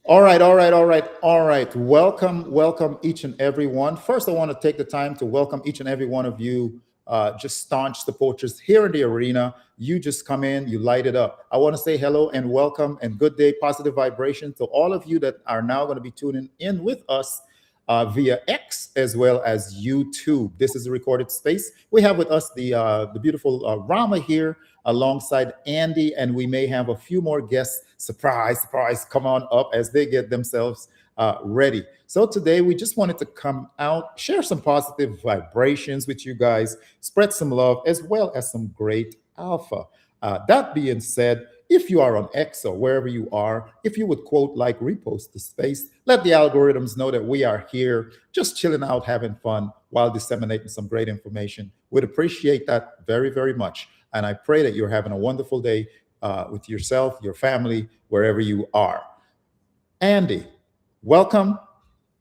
All right, all right, all right, all right. Welcome, welcome each and every one. First, I want to take the time to welcome each and every one of you, just staunch supporters here in the arena. You just come in, you light it up. I want to say hello and welcome and good day, positive vibration to all of you that are now going to be tuning in with us via X as well as YouTube. This is a recorded space. We have with us the beautiful Rama here alongside Andy, and we may have a few more guests. Surprise, surprise, come on up as they get themselves ready. So today we just wanted to come out, share some positive vibrations with you guys, spread some love as well as some great alpha. That being said, if you are on X or wherever you are, if you would quote, like, repost the space, let the algorithms know that we are here, just chilling out, having fun while disseminating some great information. We'd appreciate that very, very much. And I pray that you're having a wonderful day with yourself, your family, wherever you are. Andy, welcome.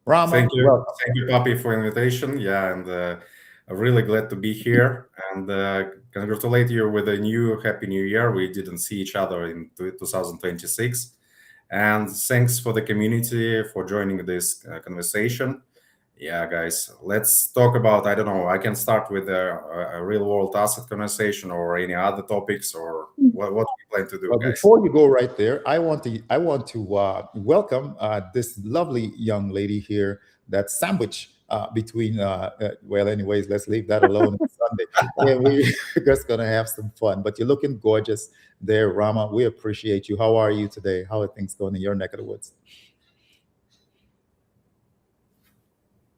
Rama, welcome. Thank you, Papi, for invitation. Yeah, and I'm really glad to be here and congratulate you with a new Happy New Year. We didn't see each other in 2026, and thanks for the community for joining this conversation. Yeah, guys, let's talk about, I don't know, I can start with a real world asset conversation or any other topics or what we plan to do, Well, guys. before you go right there, I want to welcome this lovely young lady here. That sandwich between. Well, anyways, let's leave that alone. It's Sunday, and we're just gonna have some fun. But you're looking gorgeous there, Rama. We appreciate you. How are you today? How are things going in your neck of the woods?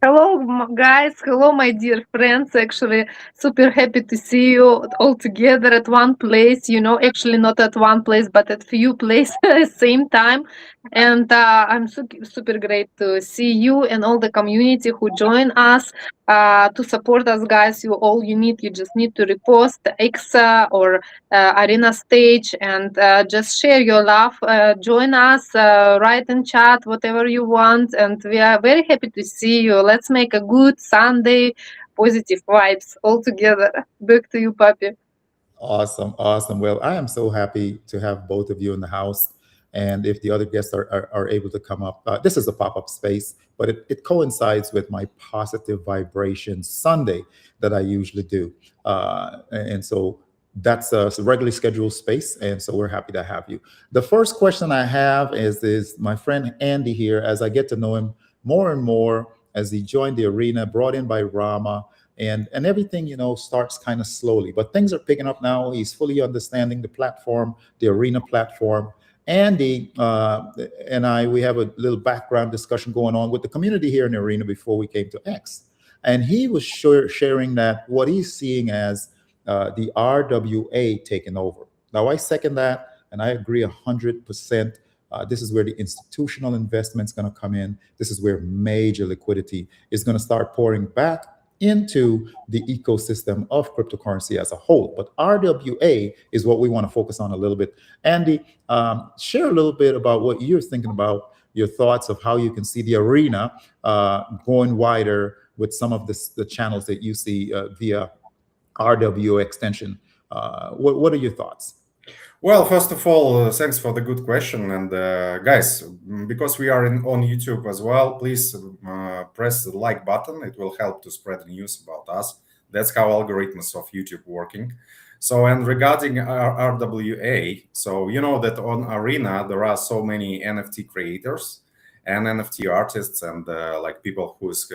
Hello, guys. Hello, my dear friends. Actually, super happy to see you all together at one place. Actually, not at one place, but at few places at the same time. And I'm super great to see you and all the community who join us to support us, guys. You just need to repost X or Arena stage and just share your love. Join us, write in chat whatever you want, and we are very happy to see you. Let's make a good Sunday, positive vibes all together. Back to you, Papi. Awesome, awesome. Well, I am so happy to have both of you in the house. And if the other guests are able to come up, this is a pop up space, but it coincides with my positive vibration Sunday that I usually do. And so that's a regularly scheduled space. And so we're happy to have you. The first question I have is my friend Andy here, as I get to know him more and more as he joined the arena, brought in by Rama, and everything starts kind of slowly, but things are picking up now. He's fully understanding the platform, the arena platform. Andy and we have a little background discussion going on with the community here in the arena before we came to X, and he was sharing that what he's seeing as the RWA taking over. Now I second that, and I agree 100%. This is where the institutional investment is going to come in. This is where major liquidity is going to start pouring back into the ecosystem of cryptocurrency as a whole. But RWA is what we want to focus on a little bit. Andy, share a little bit about what you're thinking about, your thoughts of how you can see the arena going wider with some of the channels that you see via RWA extension. What are your thoughts? Well, first of all, thanks for the good question. And guys, because we are on YouTube as well, please press the like button. It will help to spread the news about us. That's how algorithms of YouTube working. So, and regarding RWA, so you know that on Arena there are so many NFT creators and NFT artists and like people who's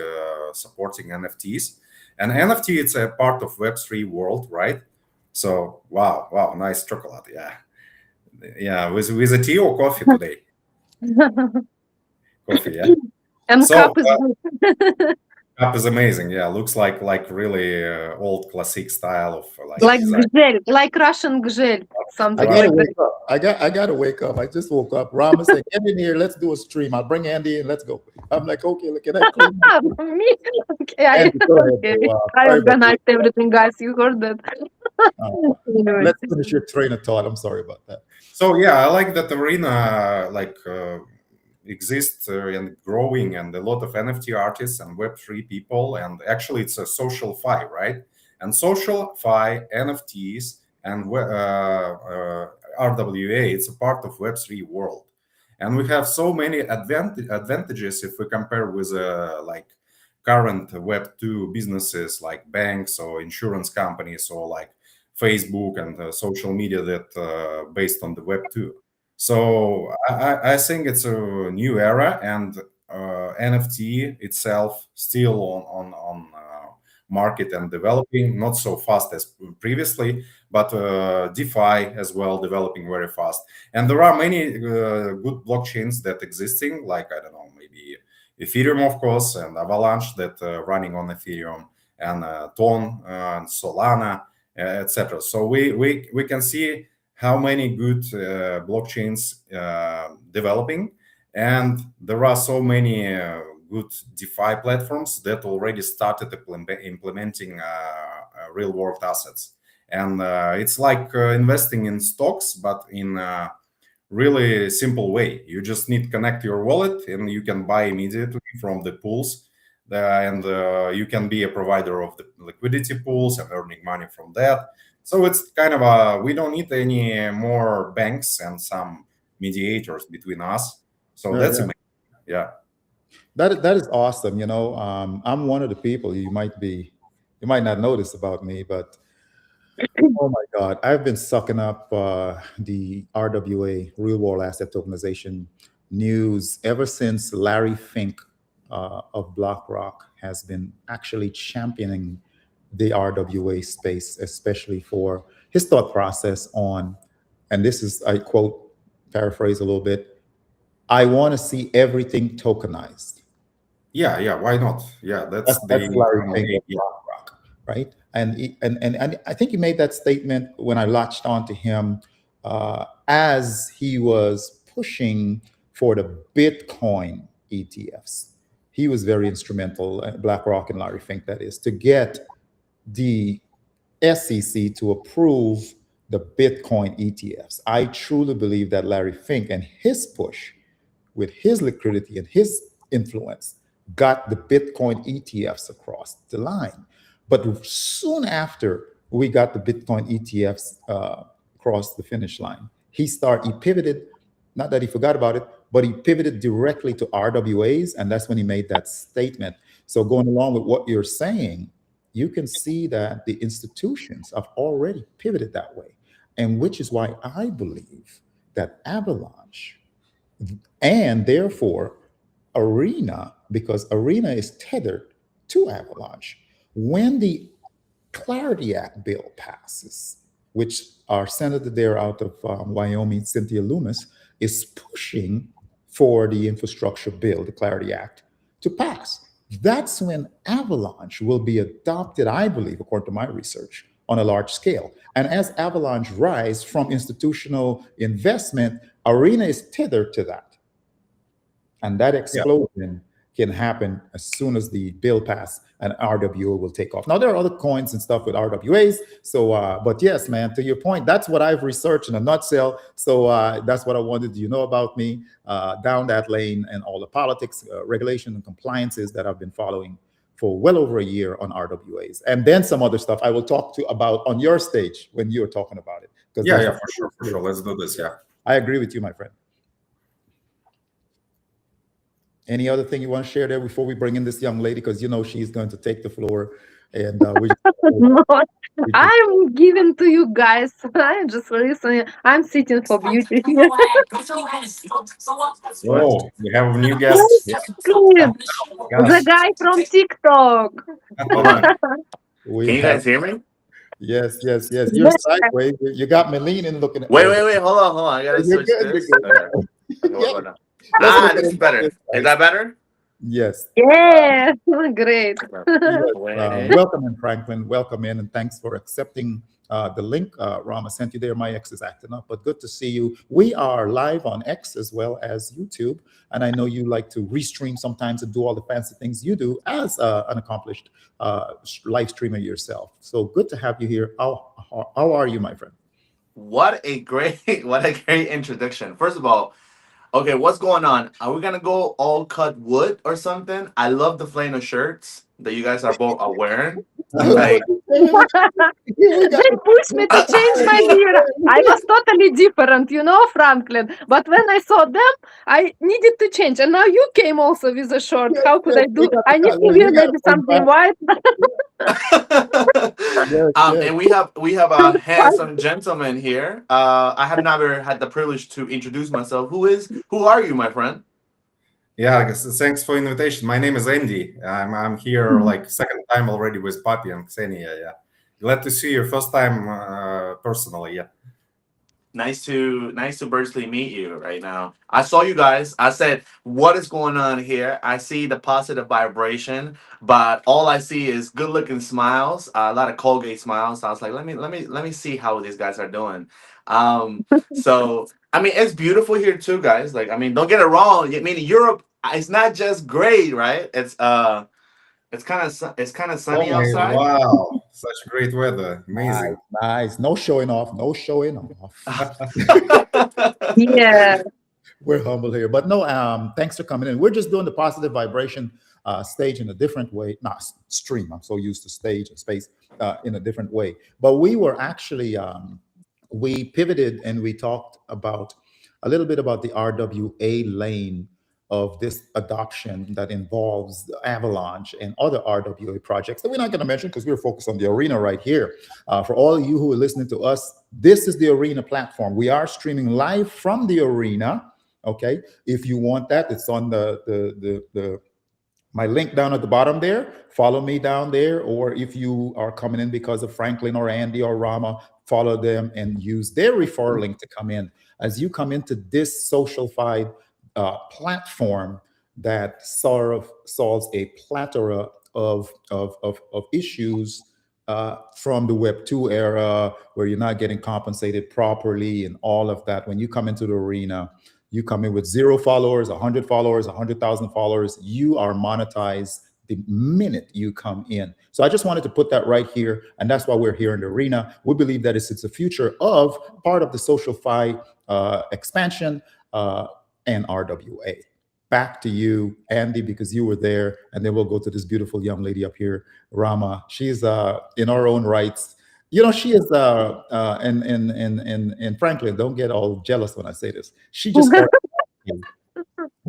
supporting NFTs. And NFT, it's a part of Web3 world, right? So wow, nice chocolate. Yeah. With a tea or coffee today? Coffee, yeah. And So cup is good. cup is amazing. Yeah, looks like really old classic style of like Like design. gzhel, like Russian gzhel, I something gotta like wake that. up. I gotta wake up. I just woke up. Rama said, "Get in here. Let's do a stream. I'll bring Andy in. Let's go." I'm like, "Okay, look at that clean." Me? Okay, Andy, go ahead. okay. Bro. I Sorry about organized everything, guys. You heard that. Anyway. let's finish your train of thought. I'm sorry about that. So yeah, I like that Arena like exists and growing, and a lot of NFT artists and Web3 people, and actually it's a social fi, right? And social fi, NFTs, and RWA, it's a part of Web3 world. and we have so many advantages if we compare with like current Web 2 businesses like banks or insurance companies or like Facebook and social media that based on the Web 2. So I think it's a new era, and NFT itself still on market and developing, not so fast as previously, but DeFi as well developing very fast. And there are many good blockchains that existing, like I don't know, maybe Ethereum, of course, and Avalanche that running on Ethereum, and Ton and Solana, etc. So we can see how many good blockchains developing, and there are so many good DeFi platforms that already started implementing real world assets. And it's like investing in stocks, but in a really simple way. You just need to connect your wallet, and you can buy immediately from the pools. And you can be a provider of the liquidity pools and earning money from that. So it's kind of we don't need any more banks and some mediators between us. So Yeah, that's yeah. amazing. Yeah. That is awesome. I'm one of the people you might not notice about me, but oh my God, I've been sucking up the RWA, Real World Asset Tokenization news ever since Larry Fink of BlackRock has been actually championing the RWA space, especially for his thought process on, and this is, I quote, paraphrase a little bit, I want to see everything tokenized. Yeah, why not? Yeah, that's That's the Larry final Fink aim. of BlackRock, right? And I think he made that statement when I latched on to him as he was pushing for the Bitcoin ETFs. He was very instrumental, BlackRock and Larry Fink, that is, to get the SEC to approve the Bitcoin ETFs. I truly believe that Larry Fink and his push with his liquidity and his influence got the Bitcoin ETFs across the line. But soon after we got the Bitcoin ETFs across the finish line, he pivoted, not that he forgot about it, but he pivoted directly to RWAs, and that's when he made that statement. So going along with what you're saying, you can see that the institutions have already pivoted that way, and which is why I believe that Avalanche and therefore Arena, because Arena is tethered to Avalanche, when the Clarity Act bill passes, which our senator there out of Wyoming, Cynthia Loomis, is pushing for the infrastructure bill, the Clarity Act, to pass. That's when Avalanche will be adopted, I believe, according to my research, on a large scale. And as Avalanche rise from institutional investment, Arena is tethered to that. And that explosion can happen as soon as the bill passes and RWA will take off. Now, there are other coins and stuff with RWAs. So, but yes, man, to your point, that's what I've researched in a nutshell. So that's what I wanted you to know about me down that lane and all the politics, regulation, and compliances that I've been following for well over a year on RWAs. And then some other stuff I will talk to about on your stage when you're talking about it. Yeah, for sure. Let's do this, yeah. I agree with you, my friend. Any other thing you want to share there before we bring in this young lady? Because she's going to take the floor, and No, I'm giving to you guys. I'm just listening. I'm sitting for beauty. Oh, we have a new guest. The guy from TikTok. Hold on. Can you guys hear me? Yes. You're sideways. You got me leaning, looking at. Wait. Hold on. I gotta switch this. Okay. This is better. Is that better? Yes. Yeah, great. Welcome in, Franklin. Welcome in, and thanks for accepting the link. Ram, I sent you there. My X is acting up, but good to see you. We are live on X as well as YouTube, and I know you like to restream sometimes and do all the fancy things you do as an accomplished live streamer yourself. So good to have you here. How are you, my friend? What a great introduction. First of all, okay, what's going on? Are we gonna go all cut wood or something? I love the flannel shirts that you guys are both wearing. Like, They pushed me to change my beer. I was totally different, Franklin. But when I saw them, I needed to change. And now you came also with a short. How could I do? I need to wear maybe something white. and we have a handsome gentleman here. I have never had the privilege to introduce myself. Who are you, my friend? Yeah, I guess, thanks for invitation. My name is Andy. I'm here like second time already with Papi and Ksenia. Yeah, glad to see you first time personally. Yeah. Nice to virtually meet you right now. I saw you guys. I said, "What is going on here?" I see the positive vibration, but all I see is good-looking smiles, a lot of Colgate smiles. I was like, let me see how these guys are doing. So I mean, it's beautiful here too, guys. Like, I mean, don't get it wrong. I mean, Europe, it's not just great, right? It's kind of sunny outside. Wow, such great weather, amazing. Nice. No showing off. No showing off. Yeah. We're humble here, but no. Thanks for coming in. We're just doing the positive vibration stage in a different way. Not stream. I'm so used to stage and space in a different way. But we were actually we pivoted and we talked about a little bit about the RWA lane of this adoption that involves Avalanche and other RWA projects that we're not going to mention because we're focused on the arena right here. For all of you who are listening to us, this is the arena platform. We are streaming live from the arena. Okay, if you want that, it's on my link down at the bottom there. Follow me down there, or if you are coming in because of Franklin or Andy or Rama, follow them and use their referral link to come in. As you come into this socialfied platform that sort of solves a plethora of issues from the Web 2 era, where you're not getting compensated properly and all of that. When you come into the arena, you come in with 0 followers, 100 followers, 100,000 followers, you are monetized the minute you come in. So I just wanted to put that right here, and that's why we're here in the arena. We believe that it's the future of part of the SocialFi expansion and RWA. Back to you, Andy, because you were there, and then we'll go to this beautiful young lady up here, Rama. She's in her own rights. You know, she is, and Franklin, don't get all jealous when I say this. She just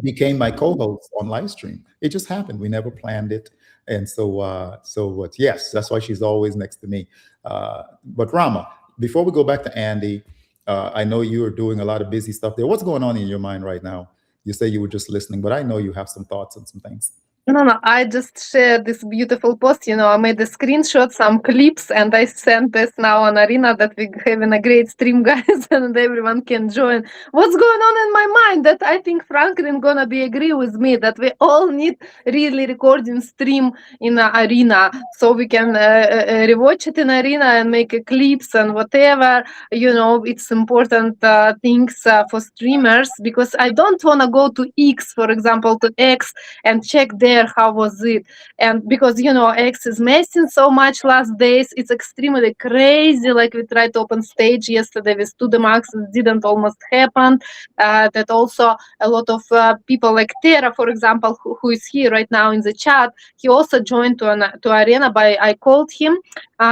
became my co-host on Livestream. It just happened. We never planned it. And so yes, that's why she's always next to me. But Rama, before we go back to Andy, I know you are doing a lot of busy stuff there. What's going on in your mind right now? You say you were just listening, but I know you have some thoughts on some things. No, I just shared this beautiful post. I made a screenshot, some clips, and I sent this now on Arena that we're having a great stream, guys, and everyone can join. What's going on in my mind? That I think Franklin gonna be agree with me that we all need really recording stream in Arena, so we can rewatch it in Arena and make clips and whatever. It's important things for streamers, because I don't wanna go to X, for example, to X and check there how was it. And because X is messing so much last days, it's extremely crazy. Like, we tried to open stage yesterday with Studemax, it didn't almost happen. That also a lot of people like Tera, for example, who is here right now in the chat, he also joined to Arena. I called him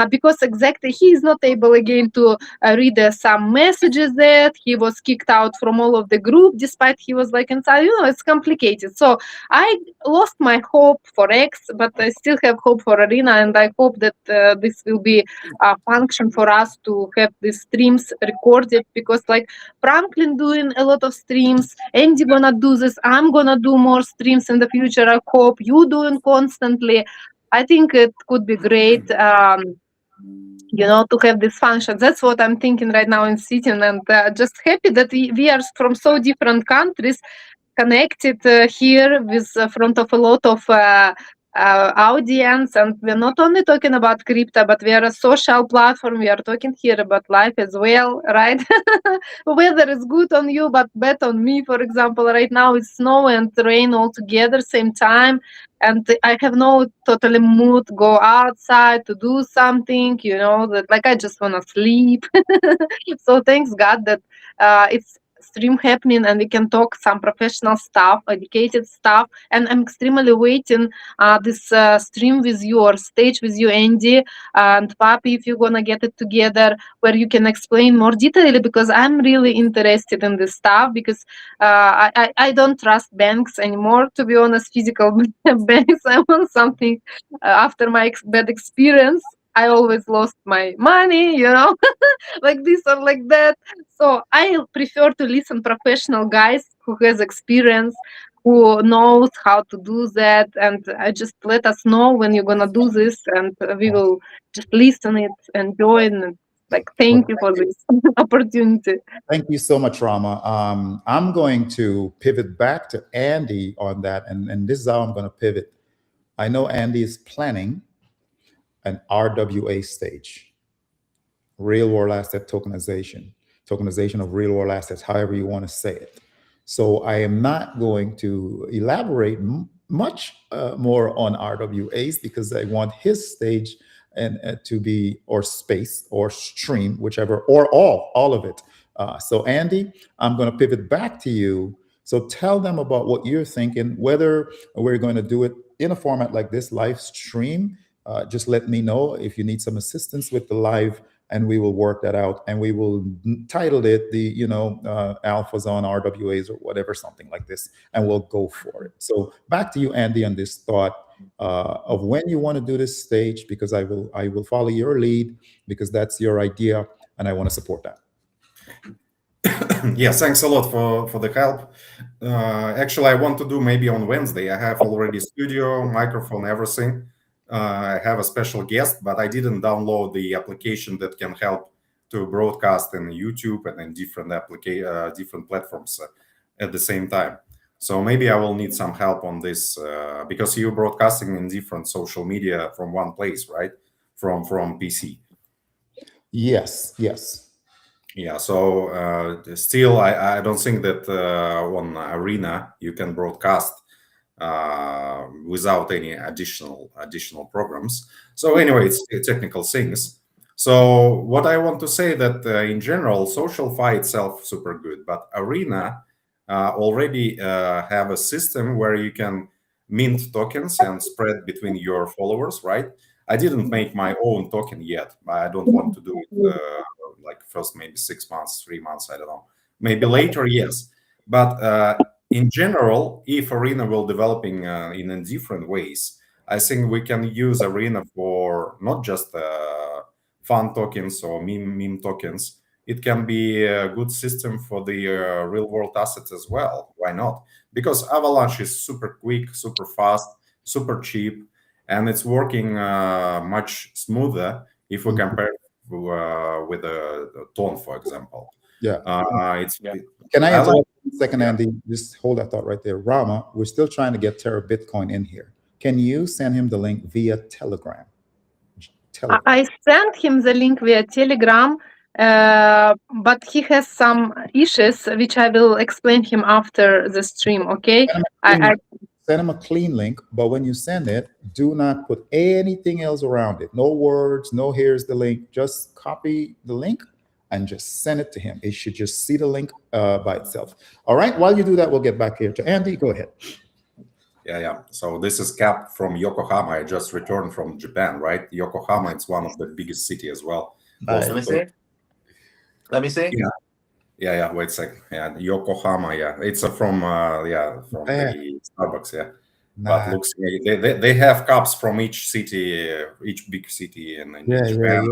because exactly he is not able again to read some messages that he was kicked out from all of the group, despite he was like inside. It's complicated. So I lost my hope for X, but I still have hope for Arena, and I hope that this will be a function for us to have these streams recorded, because like Franklin doing a lot of streams, Andy gonna do this, I'm gonna do more streams in the future. I hope you doing constantly. I think it could be great. To have this function. That's what I'm thinking right now in sitting, and just happy that we are from so different countries, connected here with front of a lot of audience, and we're not only talking about crypto, but we are a social platform. We are talking here about life as well, right? Weather is good on you, but bad on me. For example, right now it's snow and rain all together same time, and I have no totally mood go outside to do something. That like I just want to sleep. So thanks God that it's stream happening and we can talk some professional stuff, educated stuff. And I'm extremely waiting this stream with you or stage with you, Andy and Papi, if you're gonna get it together, where you can explain more detailedly, because I'm really interested in this stuff, because I don't trust banks anymore, to be honest, physical banks. I want something after my bad experience. I always lost my money, like this or like that. So I prefer to listen professional guys who has experience, who knows how to do that, and just let us know when you're gonna do this, and we will just listen it and join. And, like, thank you for this opportunity. Thank you so much, Rama. I'm going to pivot back to Andy on that, and this is how I'm going to pivot. I know Andy is planning an RWA stage, real world asset tokenization of real world assets, however you want to say it. So I am not going to elaborate much more on RWAs, because I want his stage and to be, or space or stream, whichever, or all of it. So Andy, I'm going to pivot back to you. So tell them about what you're thinking, whether we're going to do it in a format like this, live stream. Just let me know if you need some assistance with the live, and we will work that out, and we will title it the alphas on RWAs or whatever, something like this, and we'll go for it. So back to you, Andy, on this thought of when you want to do this stage, because I will follow your lead, because that's your idea, and I want to support that. Yeah, thanks a lot for the help. Actually, I want to do maybe on Wednesday. I have already studio, microphone, everything. I have a special guest, but I didn't download the application that can help to broadcast in YouTube and in different platforms at the same time. So maybe I will need some help on this, because you're broadcasting in different social media from one place, right? From PC. Yes. Yeah, so still, I don't think that on Arena you can broadcast without any additional programs. So anyway, it's technical things. So what I want to say that in general, SocialFi itself super good, but Arena already have a system where you can mint tokens and spread between your followers, right? I didn't make my own token yet. I don't want to do it like first maybe 6 months, 3 months, I don't know. Maybe later, yes. But in general, if Arena will developing in different ways, I think we can use Arena for not just fun tokens or meme tokens. It can be a good system for the real world assets as well. Why not? Because Avalanche is super quick, super fast, super cheap, and it's working much smoother if we compare with a Ton, for example. Yeah. Yeah. Can I interrupt a second, Andy? Just hold that thought right there. Rama, we're still trying to get Terra Bitcoin in here. Can you send him the link via Telegram? I sent him the link via Telegram, but he has some issues, which I will explain him after the stream, okay? Send him a clean link, but when you send it, do not put anything else around it. No words, no here's the link. Just copy the link and just send it to him. He should just see the link by itself. All right, while you do that, we'll get back here to Andy. Go ahead. Yeah. So this is Cap from Yokohama. I just returned from Japan, right? Yokohama, it's one of the biggest city as well. Let me see. Yeah. Wait a second. Yeah, Yokohama. Yeah, it's from the Starbucks. Yeah, but looks they have cups from each city, each big city in Japan.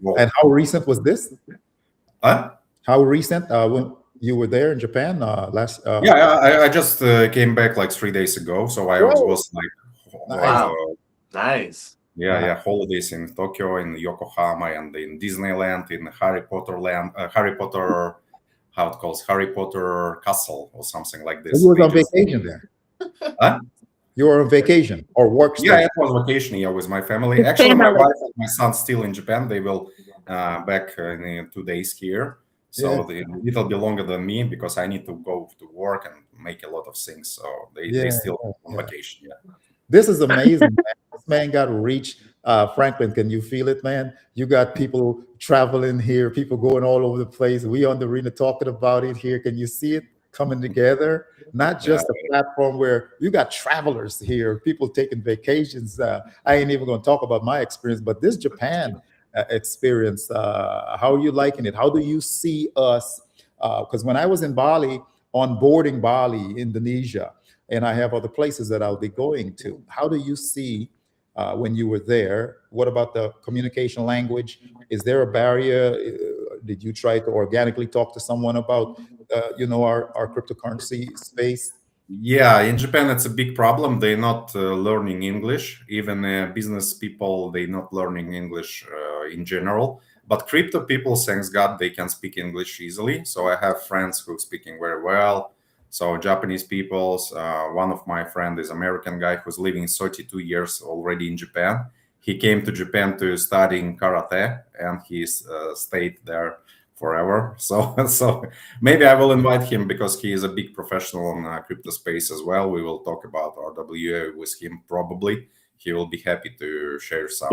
Yeah. And how recent was this? Huh? How recent? When you were there in Japan last? I just came back like 3 days ago, so I was like, nice. Yeah, holidays in Tokyo, in Yokohama, and in Disneyland, in Harry Potter, how it calls Harry Potter Castle or something like this. You were on vacation there. Huh? You were on vacation or work? Yeah, it was vacation. Yeah, with my family. Actually, my wife and my son still in Japan. They will back in 2 days here. So it'll be longer than me because I need to go to work and make a lot of things. So they still on vacation. Yeah. This is amazing. Man. This man got to reach Franklin, can you feel it, man? You got people traveling here, people going all over the place. We on the arena talking about it here. Can you see it coming together? Not Yeah. just a platform where you got travelers here, people taking vacations. I ain't even going to talk about my experience, but this Japan experience, how are you liking it? How do you see us? Because when I was in Bali, onboarding Bali, Indonesia, and I have other places that I'll be going to, how do you see when you were there? What about the communication language? Is there a barrier? Did you try to organically talk to someone about, our cryptocurrency space? Yeah, in Japan, it's a big problem. They're not learning English. Even business people, they're not learning English in general. But crypto people, thanks God, they can speak English easily. So I have friends who are speaking very well. So Japanese peoples, one of my friend is American guy who's living 32 years already in Japan. He came to Japan to studying karate, and he's stayed there forever. So maybe I will invite him because he is a big professional in crypto space as well. We will talk about RWA with him probably. He will be happy to share some.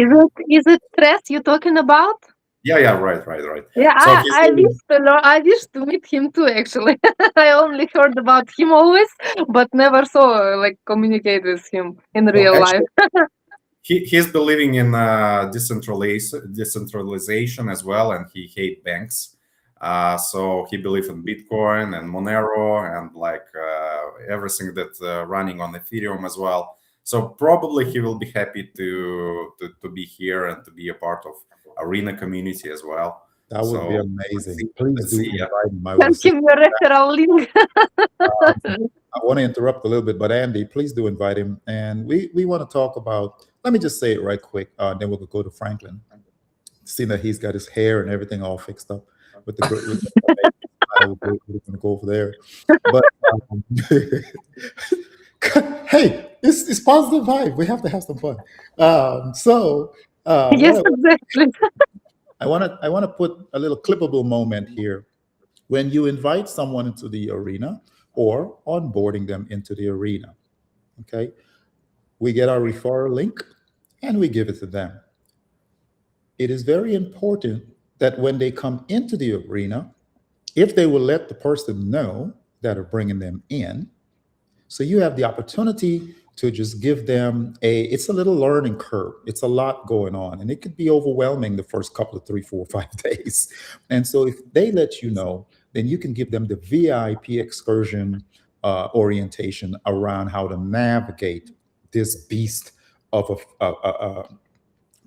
Is it stress you're talking about? Yeah, right. Yeah, So he's I living- wish to learn. I wish to meet him too. Actually, I only heard about him always, but never saw like communicate with him in real life. actually, he's believing in decentralization as well, and he hate banks. So he believes in Bitcoin and Monero and like everything that's running on Ethereum as well. So probably he will be happy to be here and to be a part of Arena community as well. That would be So, amazing. Please let's do see, yeah. invite him. I Send was him your referral link. I want to interrupt a little bit, but Andy, please do invite him. And we want to talk about, let me just say it right quick, then we'll go to Franklin. Seeing that he's got his hair and everything all fixed up with the we're going to go over there. But hey, it's positive vibe. We have to have some fun. Yes, exactly. I want to put a little clippable moment here. When you invite someone into the arena or onboarding them into the arena, okay, we get our referral link and we give it to them. It is very important that when they come into the arena, if they will let the person know that are bringing them in, so you have the opportunity to just give them it's a little learning curve. It's a lot going on, and it could be overwhelming the first couple of 3, 4, 5 days. And so if they let you know, then you can give them the VIP excursion orientation around how to navigate this beast of a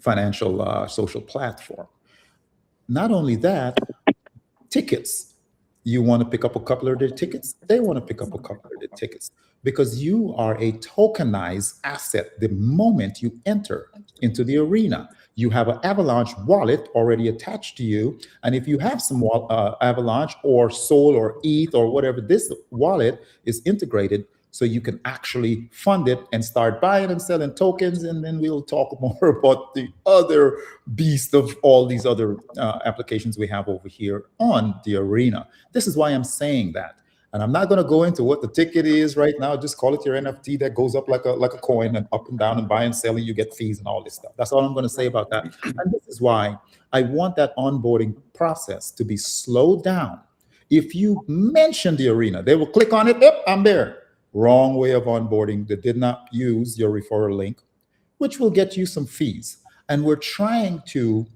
financial social platform. Not only that, tickets. You want to pick up a couple of their tickets, they want to pick up a couple of their tickets, because you are a tokenized asset the moment you enter into the arena. You have an Avalanche wallet already attached to you. And if you have some Avalanche or Sol or ETH or whatever, this wallet is integrated so you can actually fund it and start buying and selling tokens. And then we'll talk more about the other beast of all these other applications we have over here on the arena. This is why I'm saying that. And I'm not going to go into what the ticket is right now. Just call it your NFT that goes up like a coin and up and down and buy and selling. You get fees and all this stuff. That's all I'm going to say about that. And this is why I want that onboarding process to be slowed down. If you mention the arena, they will click on it. Yep, I'm there. Wrong way of onboarding. They did not use your referral link, which will get you some fees. And we're trying to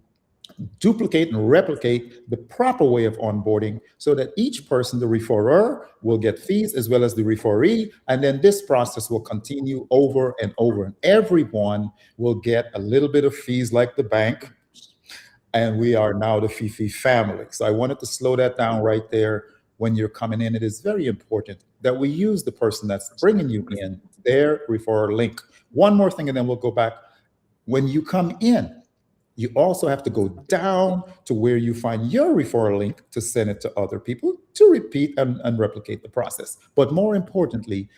duplicate and replicate the proper way of onboarding so that each person, the referrer, will get fees as well as the referee. And then this process will continue over and over. And everyone will get a little bit of fees like the bank. And we are now the Fifi family. So I wanted to slow that down right there. When you're coming in, it is very important that we use the person that's bringing you in, their referral link. One more thing, and then we'll go back. When you come in, you also have to go down to where you find your referral link to send it to other people to repeat and replicate the process. But more importantly,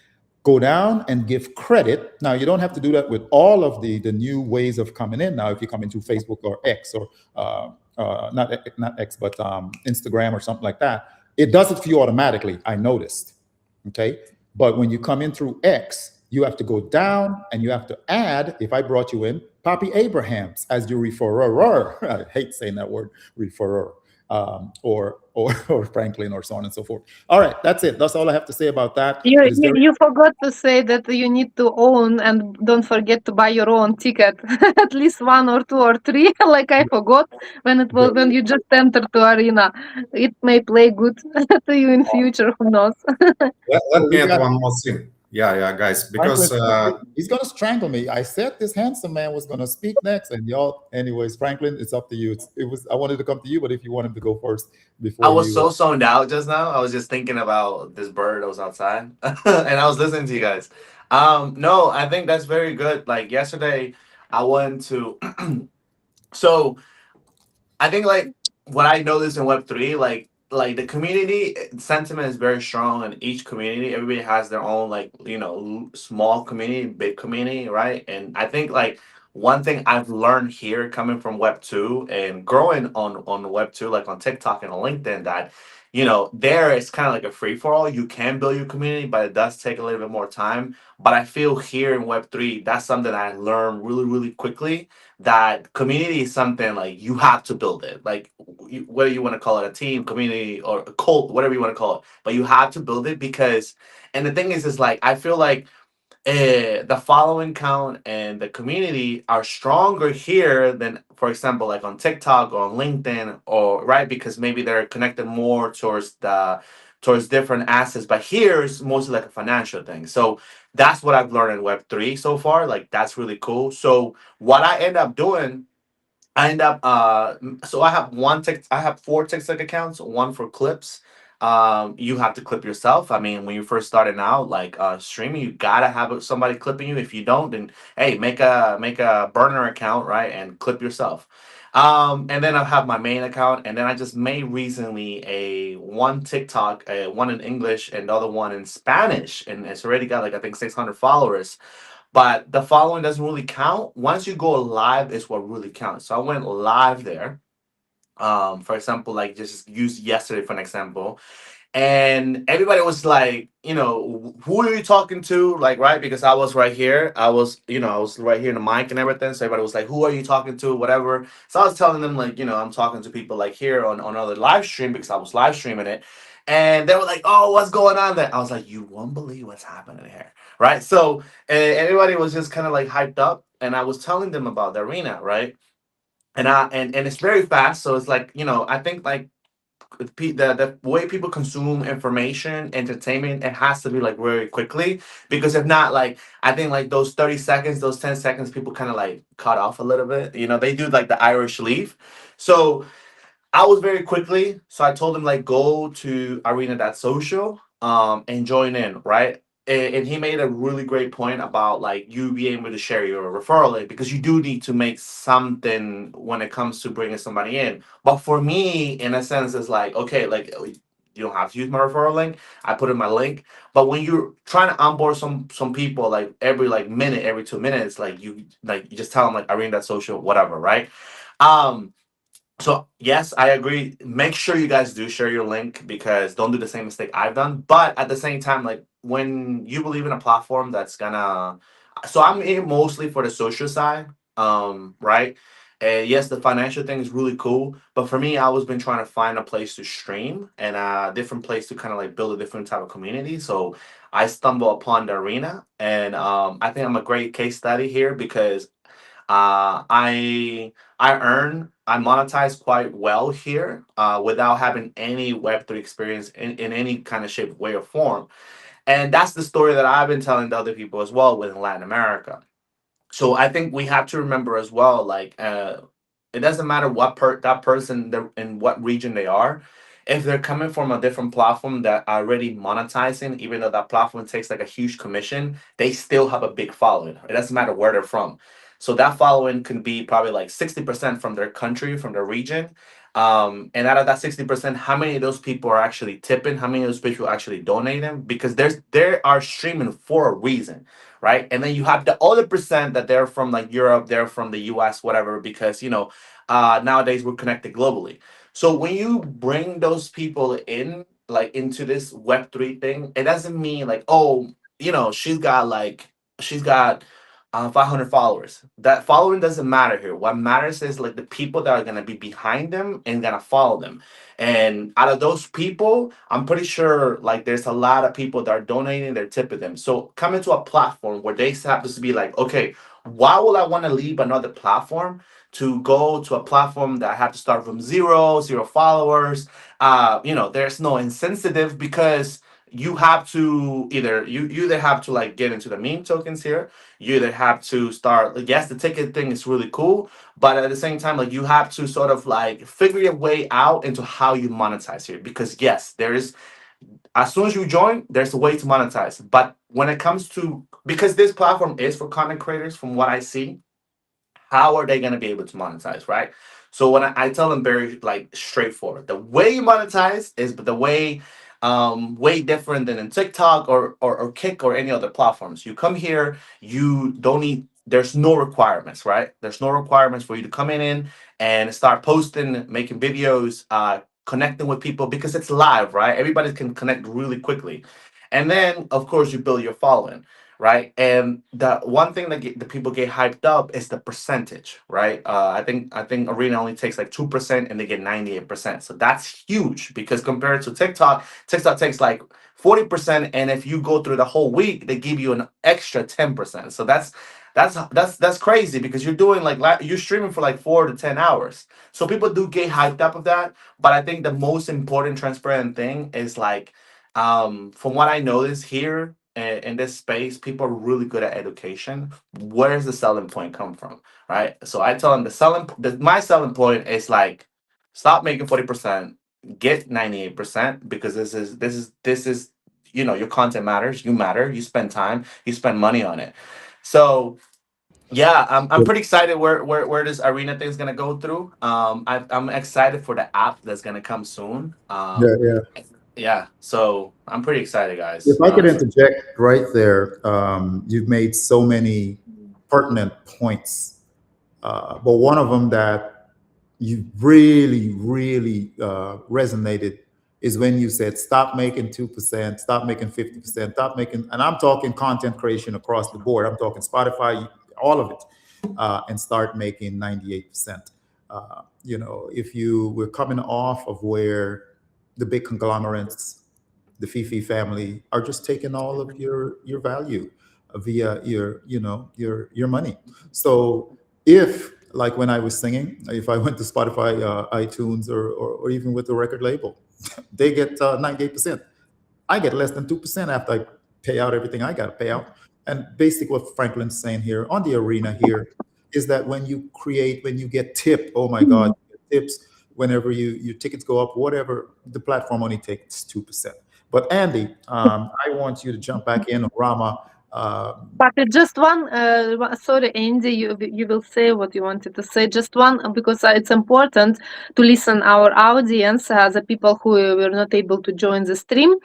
go down and give credit. Now, you don't have to do that with all of the new ways of coming in. Now, if you come into Facebook or X or not X, but Instagram or something like that, it does it for you automatically, I noticed, okay? But when you come in through X, you have to go down and you have to add, if I brought you in, Poppy Abrahams as your referrer. I hate saying that word, referrer, or Franklin, or so on and so forth. All right, that's it. That's all I have to say about that. You, It is you very you forgot to say that you need to own and don't forget to buy your own ticket, at least one or two or three. Like I forgot when you just entered to arena. It may play good to you in future. Who knows? Let so me we add got one more thing. Yeah, guys, Franklin. because He's gonna strangle me. I said this handsome man was gonna speak next, and y'all. Anyways, Franklin, it's up to you. It was. I wanted to come to you, but if you want him to go first I before was you, so zoned out just now. I was just thinking about this bird that was outside, and I was listening to you guys. No, I think that's very good. Like yesterday, I went to. So I think like what I noticed in Web3, like the community sentiment is very strong in each community. Everybody has their own like small community, big community, right? And I think like one thing I've learned here coming from Web2 and growing on Web2, like on TikTok and on LinkedIn, that there it's kind of like a free for all. You can build your community, but it does take a little bit more time. But I feel here in Web3, that's something I learned really, really quickly, that community is something like you have to build it. Like whether you want to call it a team, community, or a cult, whatever you want to call it, but you have to build it because. And the thing is like I feel like the following count and the community are stronger here than, for example, like on TikTok or on LinkedIn, or right, because maybe they're connected more towards different assets. But here it's mostly like a financial thing. So that's what I've learned in Web3 so far. Like that's really cool. So what I end up doing, I end up so I have four TikTok accounts, one for clips. You have to clip yourself. I mean, when you first started out, like streaming, you gotta have somebody clipping you. If you don't, then hey, make a burner account, right, and clip yourself. And then I have my main account, and then I just made recently a one TikTok, one in English and the other one in Spanish, and it's already got like I think 600 followers. But the following doesn't really count. Once you go live is what really counts. So I went live there. For example, like just use yesterday for an example. And everybody was like, who are you talking to? Like, right? Because I was right here. I was right here in the mic and everything. So everybody was like, who are you talking to? Whatever. So I was telling them, like, I'm talking to people like here on other live stream because I was live streaming it. And they were like, oh, what's going on there? I was like, you won't believe what's happening here. Right. So everybody was just kind of like hyped up. And I was telling them about the arena, right? And it's very fast. So it's like, I think like the way people consume information, entertainment, it has to be like very quickly, because if not, like I think like those 30 seconds, those 10 seconds, people kind of like cut off a little bit. They do like the Irish leave. So I was very quickly. So I told him like go to arena.social and join in, right? And he made a really great point about like you being able to share your referral link, because you do need to make something when it comes to bringing somebody in. But for me, in a sense, it's like okay, like you don't have to use my referral link. I put in my link. But when you're trying to onboard some people, like every like minute, every 2 minutes, like you just tell them like arena.social, whatever, right? Um, so yes, I agree. Make sure you guys do share your link, because don't do the same mistake I've done. But at the same time, like when you believe in a platform that's gonna, so I'm in mostly for the social side, right? And yes, the financial thing is really cool, but for me, I always been trying to find a place to stream and a different place to kind of like build a different type of community. So I stumbled upon the arena, and I think I'm a great case study here because I monetize quite well here without having any Web3 experience in any kind of shape, way, or form. And that's the story that I've been telling to other people as well within Latin America. So I think we have to remember as well, like it doesn't matter what that person in what region they are. If they're coming from a different platform that are already monetizing, even though that platform takes like a huge commission, they still have a big following. It doesn't matter where they're from. So that following can be probably like 60% from their country, from their region. And out of that 60%, how many of those people are actually tipping? How many of those people are actually donating? Because they are streaming for a reason, right? And then you have the other percent that they're from like Europe, they're from the US, whatever, because nowadays we're connected globally. So when you bring those people in, like into this Web3 thing, it doesn't mean like, oh, she's got 500 followers. That following doesn't matter here. What matters is like the people that are gonna be behind them and gonna follow them. And out of those people, I'm pretty sure like there's a lot of people that are donating, they're tipping them. So coming to a platform where they have to be like, okay, why will I want to leave another platform to go to a platform that I have to start from zero followers? There's no insensitive because you have to you either have to like get into the meme tokens here, you either have to start like, yes, the ticket thing is really cool, but at the same time like you have to sort of like figure your way out into how you monetize here, because yes, there is, as soon as you join there's a way to monetize, but when it comes to, because this platform is for content creators from what I see, how are they going to be able to monetize, right? So when I tell them very like straightforward, the way you monetize is the way way different than in TikTok or Kick or any other platforms. You come here, you don't need, there's no requirements, right? There's no requirements for you to come in and start posting, making videos, connecting with people, because it's live, right? Everybody can connect really quickly. And then of course you build your following, right? And the one thing that the people get hyped up is the percentage, right? I think Arena only takes like 2% and they get 98%. So that's huge, because compared to TikTok, TikTok takes like 40%, and if you go through the whole week, they give you an extra 10%. So that's crazy, because you're doing like you're streaming for like 4 to 10 hours. So people do get hyped up of that. But I think the most important transparent thing is like, from what I notice here in this space, people are really good at education. Where's the selling point come from, right? So I tell them my selling point is like, stop making 40%, get 98%, because this is your content matters, you matter, you spend time, you spend money on it. So yeah, I'm pretty excited where this arena thing is gonna go through. I'm excited for the app that's gonna come soon. Yeah, so I'm pretty excited, guys. If I could interject right there, you've made so many pertinent points, but one of them that you really resonated is when you said, stop making 2%, stop making 50%, stop making, and I'm talking content creation across the board. I'm talking Spotify, all of it, and start making 98%. If you were coming off of where the big conglomerates, the Fifi family, are just taking all of your value via your money. So if, like when I was singing, if I went to Spotify, iTunes, or even with the record label, they get 98%. I get less than 2% after I pay out everything I got to pay out. And basically what Franklin's saying here on the arena here is that when you get tipped, oh my God, tips whenever your tickets go up, whatever, the platform only takes 2%. But Andy, I want you to jump back in, Rama. But just sorry, Andy, you will say what you wanted to say. Just one, because it's important to listen our audience, the people who were not able to join the stream.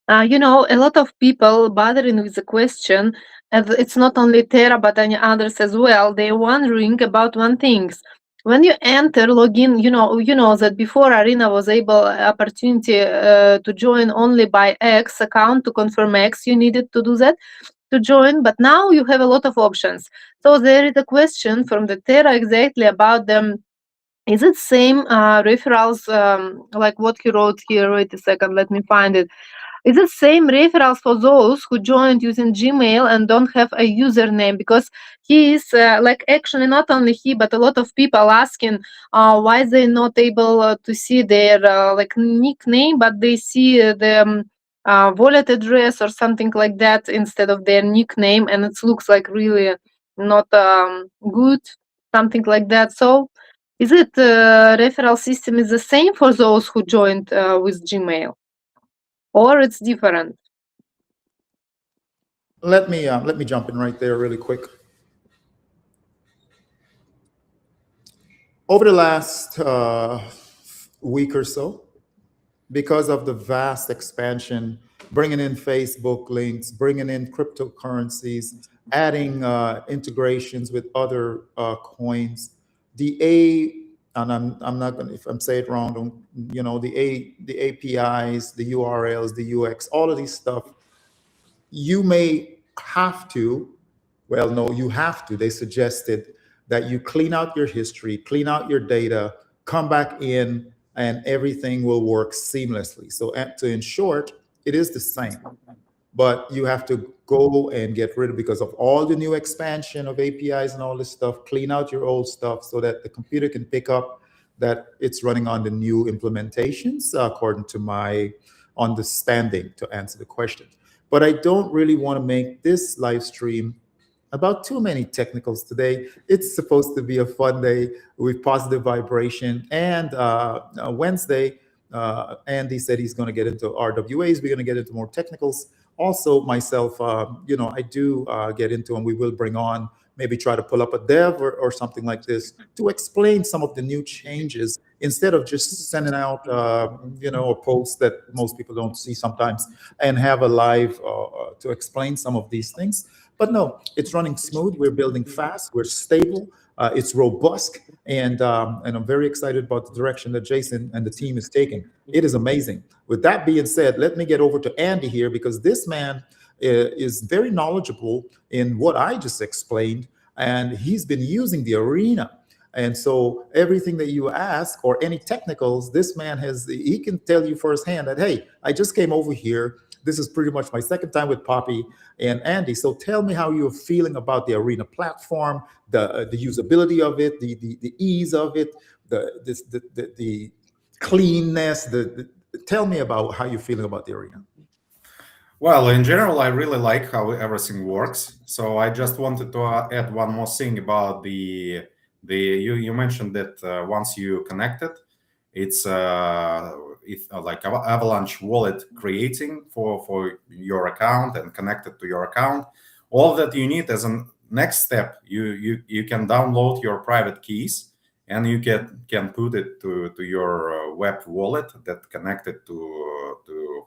A lot of people bothering with the question, and it's not only Terra but any others as well. They're wondering about one thing. When you enter login, you know that before Arena was able opportunity to join only by X account to confirm X. You needed to do that to join, but now you have a lot of options. So there is a question from the Terra exactly about them. Is it same referrals like what he wrote here? Wait a second, let me find it. Is it same referrals for those who joined using Gmail and don't have a username? Because he is actually not only he, but a lot of people asking why they're not able to see their nickname, but they see the wallet address or something like that instead of their nickname, and it looks like really not good, something like that. So is it referral system is the same for those who joined with Gmail, or it's different? Let me jump in right there really quick. Over the last week or so, because of the vast expansion, bringing in Facebook links, bringing in cryptocurrencies, adding integrations with other coins, and I'm not gonna, if I'm saying it wrong, the APIs, the URLs, the UX, all of these stuff, you may have to Well, no, you have to. They suggested that you clean out your history, clean out your data, come back in, and everything will work seamlessly. So, in short, it is the same, but you have to go and get rid of, because of all the new expansion of APIs and all this stuff, clean out your old stuff so that the computer can pick up that it's running on the new implementations, according to my understanding, to answer the question. But I don't really want to make this live stream about too many technicals today. It's supposed to be a fun day with positive vibration. And Wednesday, Andy said he's going to get into RWAs. We're going to get into more technicals. Also, myself, I do get into, and we will bring on, maybe try to pull up a dev or something like this to explain some of the new changes instead of just sending out, a post that most people don't see sometimes, and have a live to explain some of these things. But no, it's running smooth. We're building fast. We're stable. It's robust, and I'm very excited about the direction that Jason and the team is taking. It is amazing. With that being said, let me get over to Andy here, because this man is very knowledgeable in what I just explained, and he's been using the arena. And so everything that you ask or any technicals, this man he can tell you firsthand that, hey, I just came over here. This is pretty much my second time with Poppy and Andy. So tell me how you're feeling about the Arena platform, the usability of it, the ease of it, the cleanness. Tell me about how you're feeling about the Arena. Well, in general, I really like how everything works. So I just wanted to add one more thing about you mentioned that once you connect it, it's like Avalanche wallet creating for your account and connected to your account. All that you need as a next step, you can download your private keys, and you can put it to your web wallet that connected to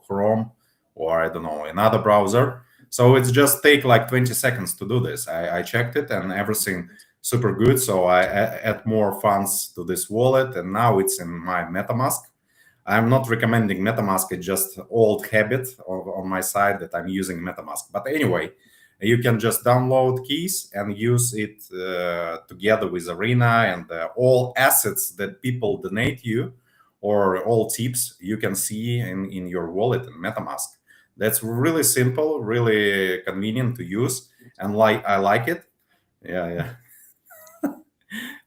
Chrome, or I don't know, another browser. So it's just take like 20 seconds to do this. I checked it, and everything super good. So I add more funds to this wallet, and now it's in my MetaMask. I'm not recommending MetaMask. It's just old habit on my side that I'm using MetaMask. But anyway, you can just download keys and use it together with Arena, and all assets that people donate you, or all tips, you can see in your wallet in MetaMask. That's really simple, really convenient to use, and I like it. Yeah.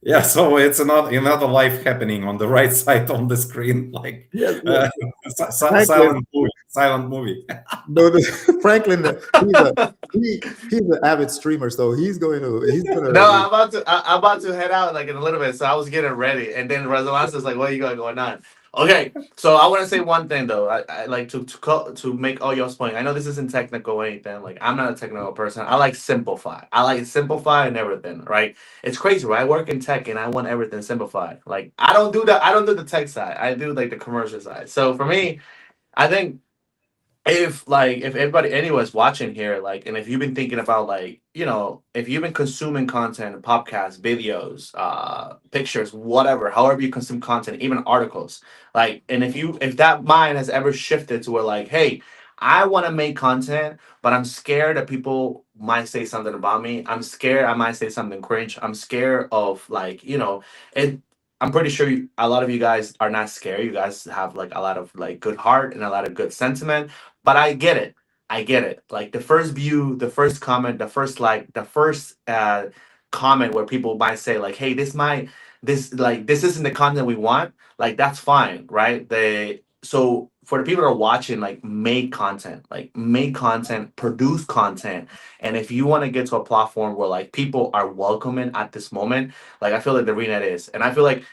Yeah, so it's another life happening on the right side on the screen, like silent movie. No, Franklin, he's an avid streamer, so he's gonna. No, I'm about to head out like in a little bit, so I was getting ready, and then Resolance's like, "What you got going on?" Okay, so I want to say one thing though. I like to make all y'all's point. I know this isn't technical or anything. Like, I'm not a technical person. I like simplify. I like simplify and everything. Right? It's crazy, right? I work in tech and I want everything simplified. Like, I don't do the tech side. I do like the commercial side. So for me, I think if everybody anyone's watching here, like, and if you've been thinking about, like, if you've been consuming content, podcasts, videos, pictures, whatever, however you consume content, even articles, like, and if that mind has ever shifted to where, like, hey, I want to make content, but I'm scared that people might say something about me. I'm scared I might say something cringe. I'm scared of, like, it. I'm pretty sure a lot of you guys are not scared. You guys have like a lot of like good heart and a lot of good sentiment. But I get it. Like, the first view, the first comment, the first like, the first comment where people might say like, "Hey, this isn't the content we want." Like, that's fine, right? So for the people that are watching, like, make content, produce content. And if you want to get to a platform where like people are welcoming at this moment, like, I feel like the Arena is, and I feel like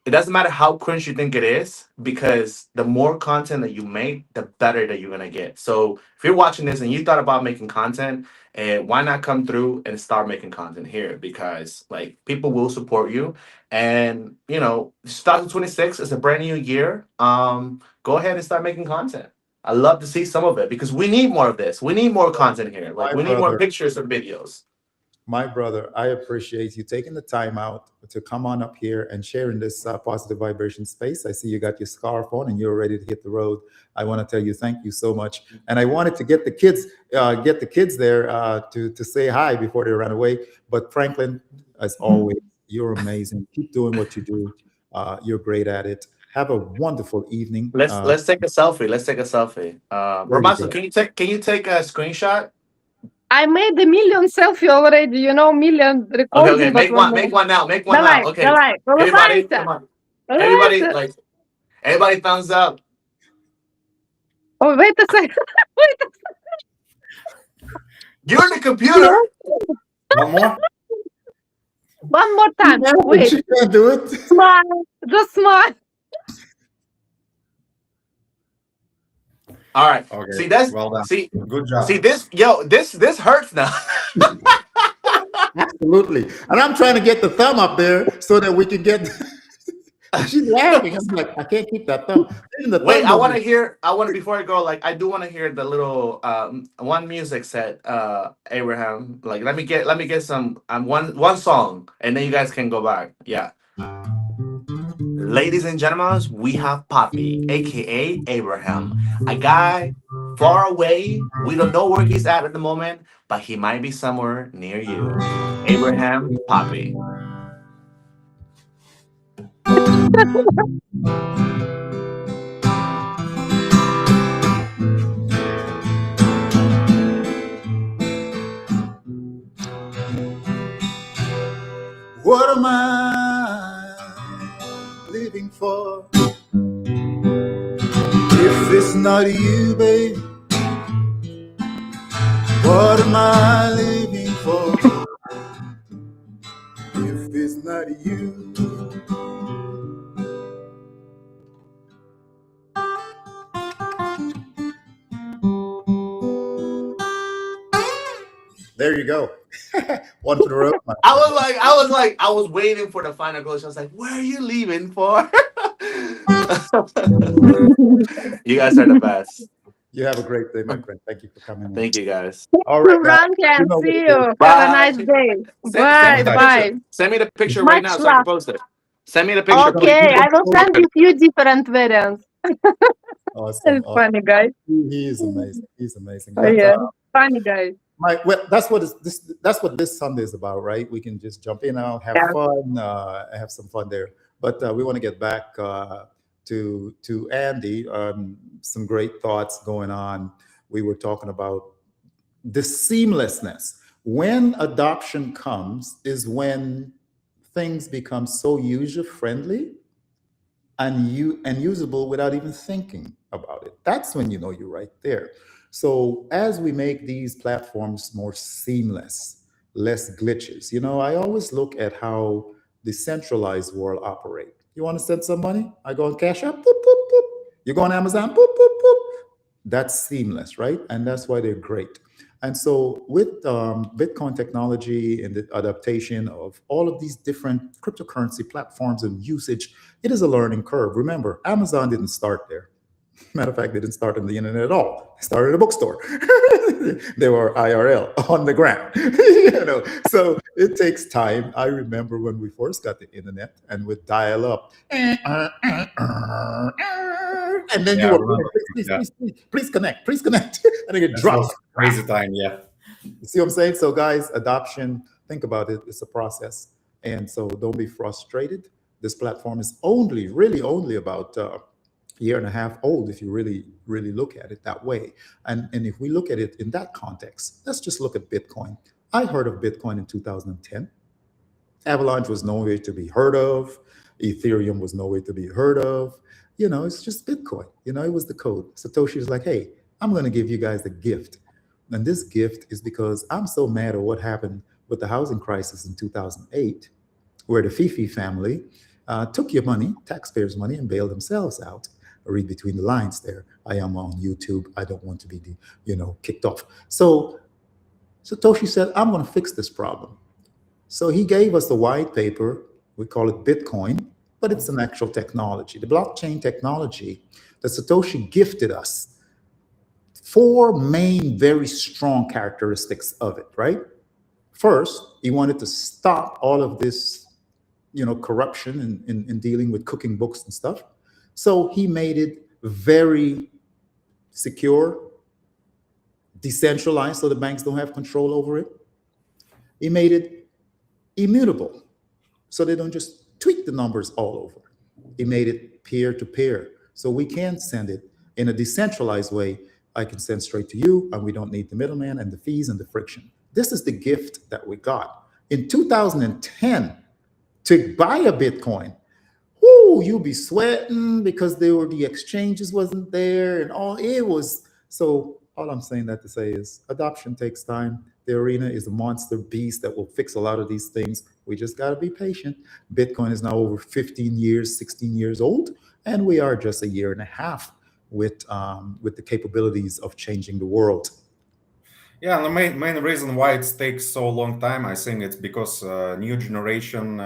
it doesn't matter how cringe you think it is, because the more content that you make, the better that you're gonna get. So if you're watching this and you thought about making content, why not come through and start making content here? Because like, people will support you, and 2026 is a brand new year. Go ahead and start making content. I love to see some of it, because we need more of this. We need more content here. Like, we need more pictures and videos. My brother, I appreciate you taking the time out to come on up here and sharing this positive vibration space. I see you got your scarf on and you're ready to hit the road. I want to tell you thank you so much. And I wanted to get the kids there to say hi before they run away. But Franklin, as always, you're amazing. Keep doing what you do. You're great at it. Have a wonderful evening. Let's take a selfie. Let's take a selfie. There you Romazo, go. can you take a screenshot? I made a million selfie already, million Okay, recording. okay. but Make one now. Make one Давай, now. Okay. давай, Everybody, улыбайся, come on. Everybody, улыбайся. everybody, thumbs up. Oh, wait a second. Wait a You're the computer. One more. One more time. Wait. She can't do it. Smile. Just smile. All right. Okay. See that's Well done. see Good job. see this hurts now. Absolutely. And I'm trying to get the thumb up there so that we can get. She's laughing. I'm like, I can't keep that thumb. Even the Wait, thumb I want to before I go, like I do want to hear the little one music set, Abraham. Like let me get some one song and then you guys can go back. Yeah. Ladies and gentlemen, we have Poppy, aka Abraham, a guy far away. We don't know where he's at the moment, but he might be somewhere near you. Abraham, Poppy. What am I living for? If it's not you, baby, what am I living for? If it's not you. There you go. One for the road. I was waiting for the final close. I was like, where are you leaving for? You guys are the best. You have a great day, my friend. Thank you for coming in. Thank you guys. All right, guys. Franklin, You know what see it you. is. Have Bye. a nice day. Send Bye, me the bye. picture. Send me the picture right Much now so I can love. post it. Send me the picture. Okay, I will send you few different variants. Awesome. It's funny guy. He is amazing. He's amazing. Oh, But, yeah, funny guy. that's what this Sunday is about, right? We can just jump in now, have Yeah. fun, have some fun there. But we want to get back to Andy. Some great thoughts going on. We were talking about the seamlessness. When adoption comes, is when things become so user friendly and usable without even thinking about it. That's when you know you're right there. So as we make these platforms more seamless, less glitches, I always look at how the centralized world operate. You want to send some money? I go on Cash App, boop, boop, boop. You go on Amazon, boop, boop, boop. That's seamless, right? And that's why they're great. And so with Bitcoin technology and the adaptation of all of these different cryptocurrency platforms and usage, it is a learning curve. Remember, Amazon didn't start there. Matter of fact, they didn't start on the internet at all. They started a bookstore. They were IRL on the ground. So it takes time. I remember when we first got the internet and with dial up. And then Yeah, you I were remember. please connect. And then it That drops. was crazy time. Yeah. You see what I'm saying? So, guys, adoption, think about it. It's a process. And so don't be frustrated. This platform is really only about a year and a half old if you really look at it that way. And if we look at it in that context, let's just look at Bitcoin. I heard of Bitcoin in 2010. Avalanche was nowhere to be heard of. Ethereum was nowhere to be heard of. It's just Bitcoin. It was the code. Satoshi was like, hey, I'm going to give you guys a gift. And this gift is because I'm so mad at what happened with the housing crisis in 2008, where the Fifi family took your money, taxpayers' money, and bailed themselves out. I read between the lines there. I am on YouTube. I don't want to be, kicked off. So Satoshi said, I'm going to fix this problem. So he gave us the white paper. We call it Bitcoin, but it's an actual technology. The blockchain technology that Satoshi gifted us. 4 main, very strong characteristics of it, right? First, he wanted to stop all of this, corruption in dealing with cooking books and stuff. So he made it very secure, decentralized, so the banks don't have control over it. He made it immutable, so they don't just tweak the numbers all over. He made it peer-to-peer, so we can send it in a decentralized way. I can send straight to you, and we don't need the middleman and the fees and the friction. This is the gift that we got. In 2010, to buy a Bitcoin, you be sweating because the exchanges wasn't there and all. It was, so all I'm saying that to say is adoption takes time. The arena is a monster beast that will fix a lot of these things. We just got to be patient. Bitcoin is now over 15 years, 16 years old, and we are just a year and a half with the capabilities of changing the world. Yeah, and the main reason why it takes so long time, I think it's because new generation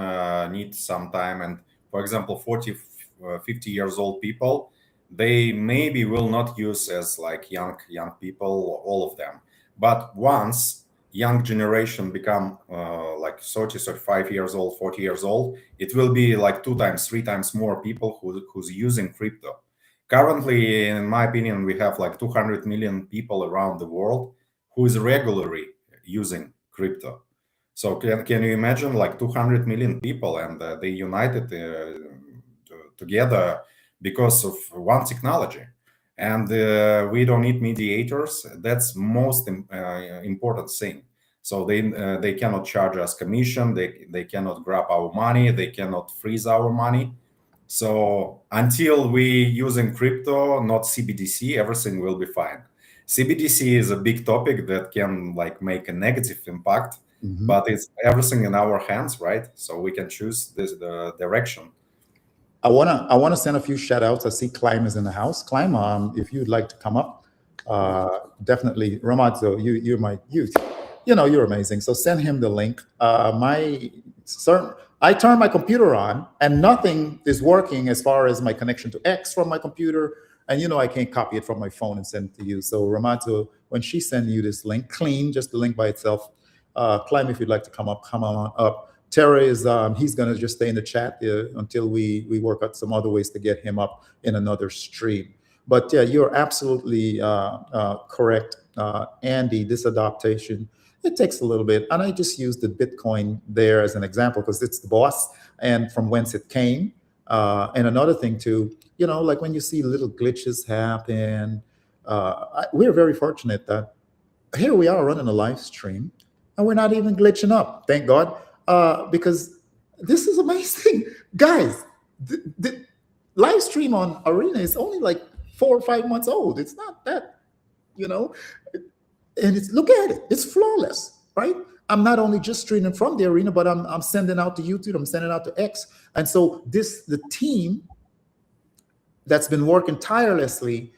needs some time. And for example, 40, 50 years old people, they maybe will not use as like young people, all of them. But once young generation become like 30, 35 years old, 40 years old, it will be like 2 times, 3 times more people who's using crypto. Currently, in my opinion, we have like 200 million people around the world who is regularly using crypto. So can you imagine like 200 million people, and they united together because of one technology, and we don't need mediators. That's most important thing. So they cannot charge us commission. They cannot grab our money. They cannot freeze our money. So until we using crypto, not CBDC, everything will be fine. CBDC is a big topic that can like make a negative impact, but it's everything in our hands, right? So we can choose the direction. I wanna send a few shout outs. I see Climb is in the house. Climb, if you'd like to come up, definitely. Ramazo, you're my youth. You're amazing. So send him the link. I turned my computer on and nothing is working as far as my connection to X from my computer. And I can't copy it from my phone and send it to you. So Ramazo, when she sends you this link, clean, just the link by itself, Climb, if you'd like to come on up. Tara is, he's gonna just stay in the chat until we work out some other ways to get him up in another stream. But yeah, you're absolutely correct, Andy. This adaptation, it takes a little bit, and I just used the Bitcoin there as an example because it's the boss and from whence it came. And another thing too, like when you see little glitches happen, we're very fortunate that here we are running a live stream and we're not even glitching up, thank God, because this is amazing. Guys, the live stream on Arena is only like 4 or 5 months old. It's not that, and look at it, it's flawless, right? I'm not only just streaming from the Arena, but I'm sending out to YouTube, I'm sending out to X. And so the team that's been working tirelessly,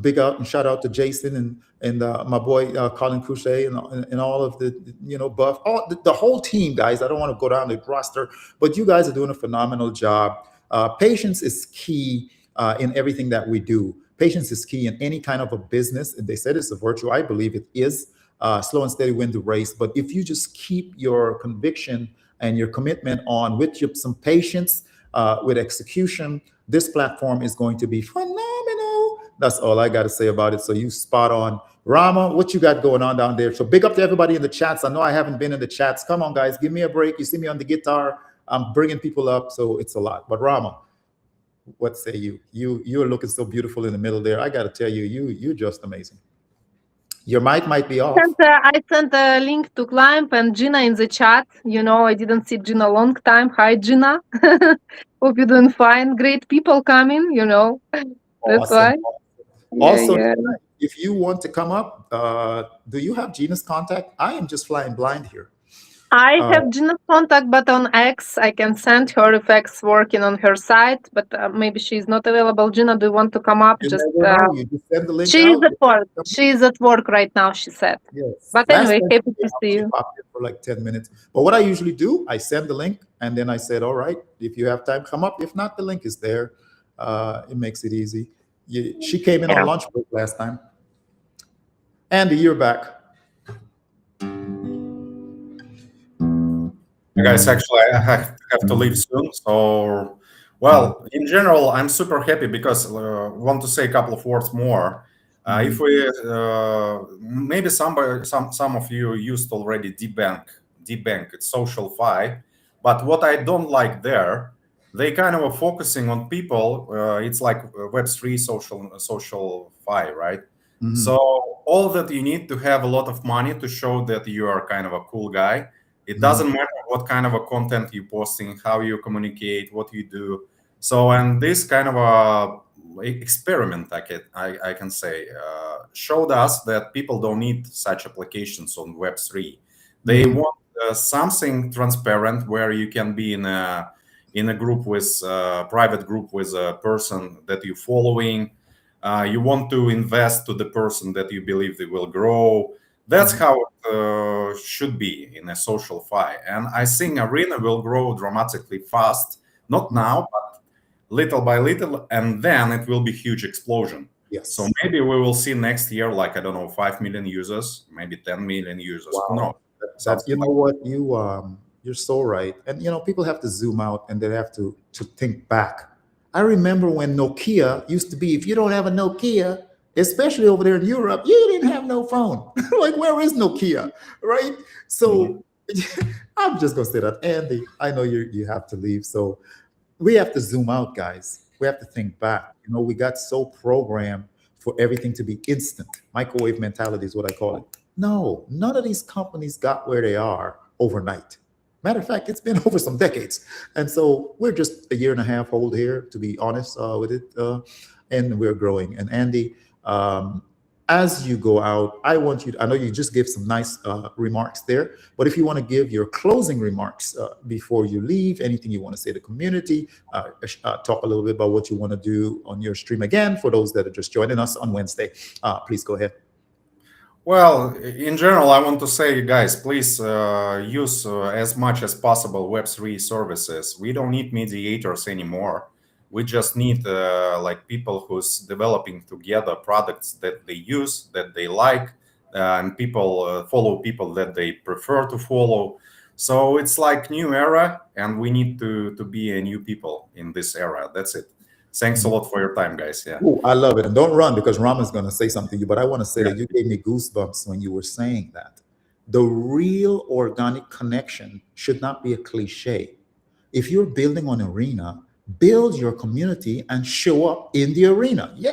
big out and shout out to Jason and my boy Colin Couchet and all of the Buff, the whole team, guys. I don't want to go down the roster, but you guys are doing a phenomenal job. Patience is key in everything that we do. Patience is key in any kind of a business. They said it's a virtue. I believe it is. Slow and steady win the race. But if you just keep your conviction and your commitment on with some patience, with execution, this platform is going to be phenomenal. That's all I got to say about it. So you spot on. Rama, what you got going on down there? So big up to everybody in the chats. I know I haven't been in the chats. Come on, guys, give me a break. You see me on the guitar. I'm bringing people up, so it's a lot. But Rama, what say you? You're looking so beautiful in the middle there. I got to tell you, you're just amazing. Your mic might be off. I sent a link to Climb and Gina in the chat. I didn't see Gina long time. Hi, Gina. Hope you're doing fine. Great people coming, That's Awesome. why. Also, Yeah. if you want to come up, do you have Gina's contact? I am just flying blind here. I have Gina's contact, but on X, I can send her if X working on her site, but maybe she's not available. Gina, do you want to come up? You just send the link she's out. at work. She's at work right now, she said. Yes. But anyway, happy to see you. For like 10 minutes. But what I usually do, I send the link and then I said, all right, if you have time, come up. If not, the link is there. It makes it easy. She came in on lunch break last time. Andy, you're back. Guys, actually, I have to leave soon. So, well, in general, I'm super happy because want to say a couple of words more. If we maybe some of you used already Dbank, it's SocialFi, but what I don't like there, they kind of are focusing on people. It's like Web3 SocialFi, right? Mhm. So all that you need to have a lot of money to show that you are kind of a cool guy. It doesn't matter what kind of a content you're posting, how you communicate, what you do. So, and this kind of a experiment, I can say, showed us that people don't need such applications on Web3. They want something transparent where you can be in a group with private group with a person that you're following. You want to invest to the person that you believe they will grow. That's how it should be in a SocialFi. And I think Arena will grow dramatically fast, not now, but little by little, and then it will be huge explosion. Yes. So maybe we will see next year, like, I don't know, 5 million users, maybe 10 million users. Wow. No, That's, you know what, you're so right. And people have to zoom out and they have to think back. I remember when Nokia used to be, if you don't have a Nokia, especially over there in Europe, you didn't have no phone. Like, where is Nokia, right? So I'm just gonna say that, Andy, I know you have to leave, so we have to zoom out, guys. We have to think back. We got so programmed for everything to be instant. Microwave mentality is what I call it. No, none of these companies got where they are overnight. Matter of fact, it's been over some decades. And so we're just a year and a half old here, to be honest with it. And we're growing. And Andy, as you go out, I know you just gave some nice remarks there, but if you want to give your closing remarks before you leave, anything you want to say to the community, talk a little bit about what you want to do on your stream again, for those that are just joining us on Wednesday, please go ahead. Well, in general, I want to say, guys, please use as much as possible Web3 services. We don't need mediators anymore. We just need like people who's developing together products that they use, that they like, and people follow people that they prefer to follow. So it's like new era, and we need to be a new people in this era. That's it. Thanks a lot for your time, guys. Yeah. Ooh, I love it. And don't run, because Rama's going to say something to you. But I want to say that you gave me goosebumps when you were saying that. The real organic connection should not be a cliche. If you're building an arena, build your community and show up in the arena. Yeah.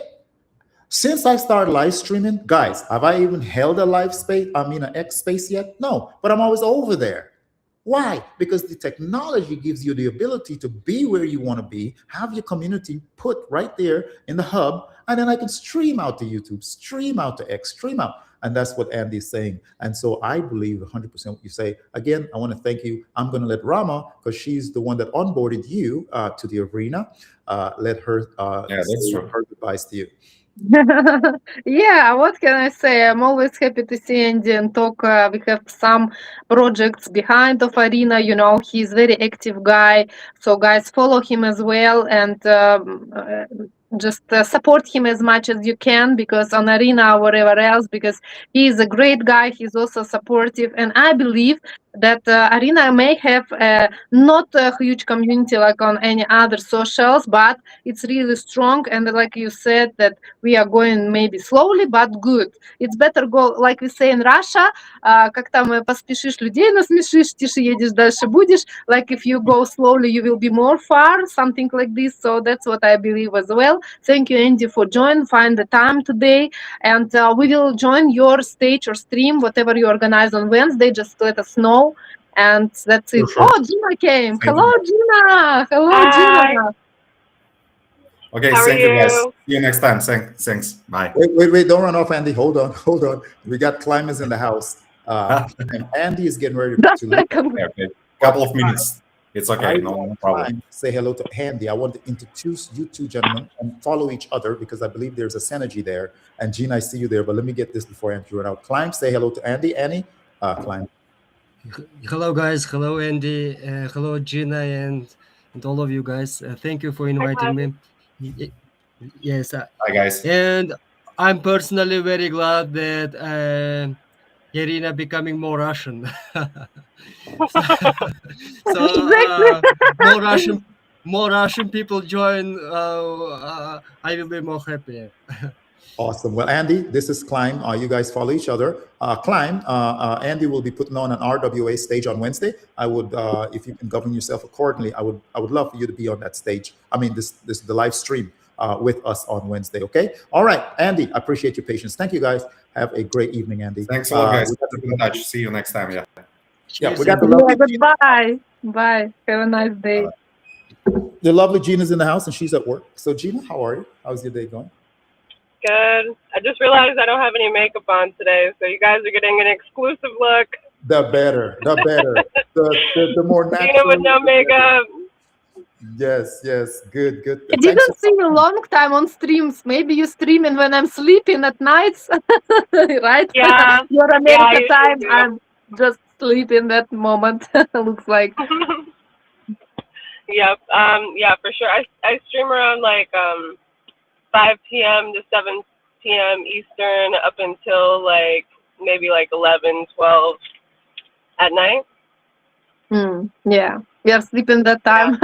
Since I started live streaming, guys, have I even held a live space? An X space yet? No, but I'm always over there. Why? Because the technology gives you the ability to be where you want to be, have your community put right there in the hub, and then I can stream out to YouTube, stream out to X, stream out. And that's what Andy's saying. And so I believe 100% what you say. Again, I want to thank you. I'm going to let Rama, because she's the one that onboarded you to the arena, let her say her advice to you. Yeah, what can I say? I'm always happy to see Andy and talk. We have some projects behind of Arena. He's very active guy. So guys, follow him as well, and just support him as much as you can, because on Arena or wherever else, because he is a great guy. He's also supportive, and I believe that Arena may have not a huge community like on any other socials, but it's really strong. And like you said, that we are going maybe slowly, but good. It's better go, like we say in Russia, как там поспешишь, людей насмешишь, тише едешь, дальше будешь. Like if you go slowly, you will be more far, something like this. So that's what I believe as well. Thank you, Andy, for joining. Find the time today, and we will join your stage or stream, whatever you organize on Wednesday. Just let us know. And that's it. Sure. Oh, Gina came. Hello, Gina. Hello, Gina. Okay, How thank are you, guys. you? See you next time. Thanks. Bye. Wait, don't run off, Andy. Hold on. We got climbers in the house. And Andy is getting ready to leave. Okay. Couple of minutes. It's okay. No problem. Say hello to Andy. I want to introduce you two gentlemen and follow each other, because I believe there's a synergy there. And Gina, I see you there, but let me get this before Andy run out. Climb, say hello to Andy. Annie, Climb. Hello, guys. Hello, Andy. Hello, Gina, and all of you guys. Thank you for inviting me. Yes. Hi, guys. And I'm personally very glad that Irina becoming more Russian. So, Exactly. more Russian people join. I will be more happy. Awesome. Well, Andy, this is Climb. You guys follow each other. Climb. Andy will be putting on an RWA stage on Wednesday. I would, if you can govern yourself accordingly, I would love for you to be on that stage. I mean, this the live stream with us on Wednesday. Okay. All right, Andy. I appreciate your patience. Thank you, guys. Have a great evening, Andy. Thanks a lot, guys. We got Keep in touch. See you next time. Yeah. Yeah, we Cheers, got the Andy. lovely, Goodbye. Bye. Have a nice day. the lovely Gina's in the house and she's at work. So Gina, how are you? How's your day going? Good. I just realized I don't have any makeup on today, so you guys are getting an exclusive look. The better, the better, the more natural. Tina with no makeup. Yes, yes, good, good. I didn't see you long time on streams. Maybe you streaming when I'm sleeping at nights, right? Yeah. Your Yeah, I America usually time. do. I'm just sleeping that moment. Looks like. Yep. Yeah, for sure. I stream around like 5 p.m. to 7 p.m. Eastern up until like maybe like 11, 12 at night. Yeah, we are sleeping that time.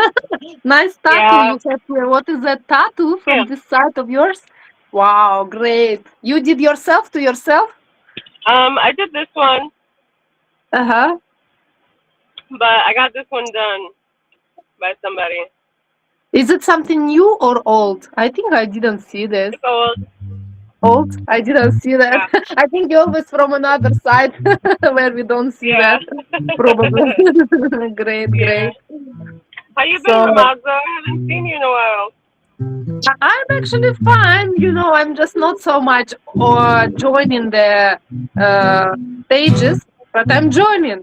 Nice tattoo Yeah. you have here. What is that tattoo from Yeah. this side of yours? Wow, great. You did yourself to yourself? I did this one, Uh-huh. but I got this one done by somebody. Is it something new or old? I think I didn't see this. It's old. Old? I didn't see that. I think you always from another side where we don't see Yeah. that. Probably. Great, Yeah. great. How you been, So- Ramazzo? I haven't seen you in a while. I'm actually fine. I'm just not so much joining the stages, but I'm joining.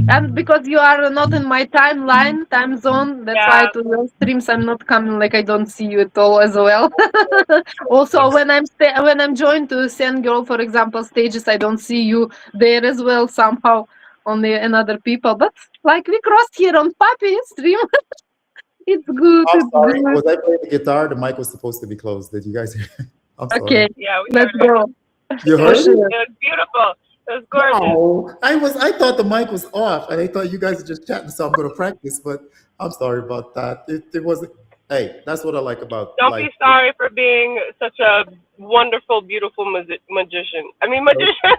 And because you are not in my time zone, that's why to your streams I'm not coming. Like I don't see you at all as well. Also, when I'm joined to Sand Girl, for example, stages, I don't see you there as well somehow. Only another people, but like we crossed here on Papi stream. It's good. I'm It's sorry. good. Was I playing the guitar? The mic was supposed to be closed. Did you guys hear? I'm sorry. Okay, Yeah, we let's heard it. go. You For heard? sure. It was beautiful. It was gorgeous. No, I thought the mic was off, and I thought you guys were just chatting, so I'm going to practice. But I'm sorry about that. It wasn't. Hey, that's what I like about. Don't like, be sorry for being such a wonderful, beautiful magician. I mean, magician.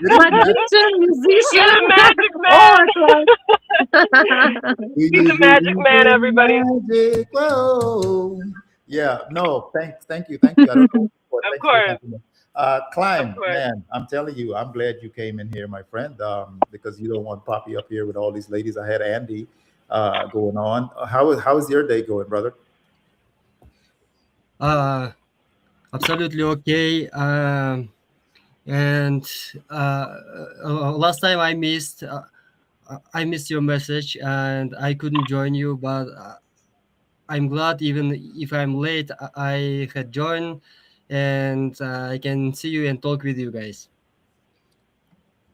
Magician, musician. He's a magic Oh, man. it's He's a magic man, everybody. Magic, whoa. Yeah. No. Thank you. I don't know. Thank you for course. compliment. Climb, Of course. man. I'm telling you, I'm glad you came in here, my friend. Because you don't want Poppy up here with all these ladies. I had Andy going on. How's your day going, brother? Absolutely okay. And last time I missed your message and I couldn't join you, but I'm glad even if I'm late, I had joined and I can see you and talk with you guys.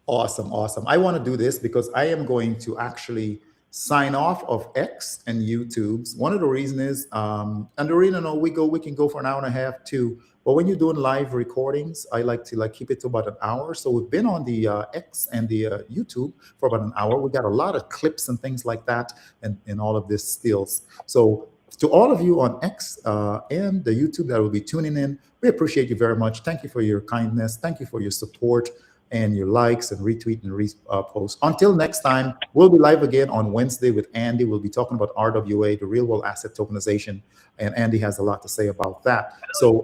Awesome. I want to do this because I am going to actually sign off of X and YouTube's. One of the reasons is, and the reason we can go for an hour and a half too. But when you're doing live recordings, I like to keep it to about an hour. So we've been on the X and the YouTube for about an hour. We got a lot of clips and things like that, and all of this stills. So to all of you on X and the YouTube that will be tuning in, we appreciate you very much. Thank you for your kindness. Thank you for your support and your likes and retweet and repost. Until next time, we'll be live again on Wednesday with Andy. We'll be talking about RWA, the real world asset tokenization, and Andy has a lot to say about that. So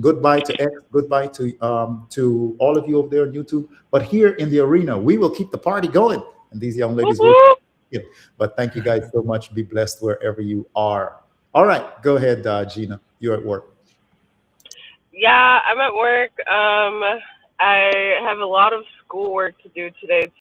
goodbye to X, goodbye to all of you over there on YouTube. But here in the arena, we will keep the party going, and these young ladies will. But thank you guys so much. Be blessed wherever you are. All right, go ahead, Gina. You're at work. Yeah, I'm at work. I have a lot of schoolwork to do today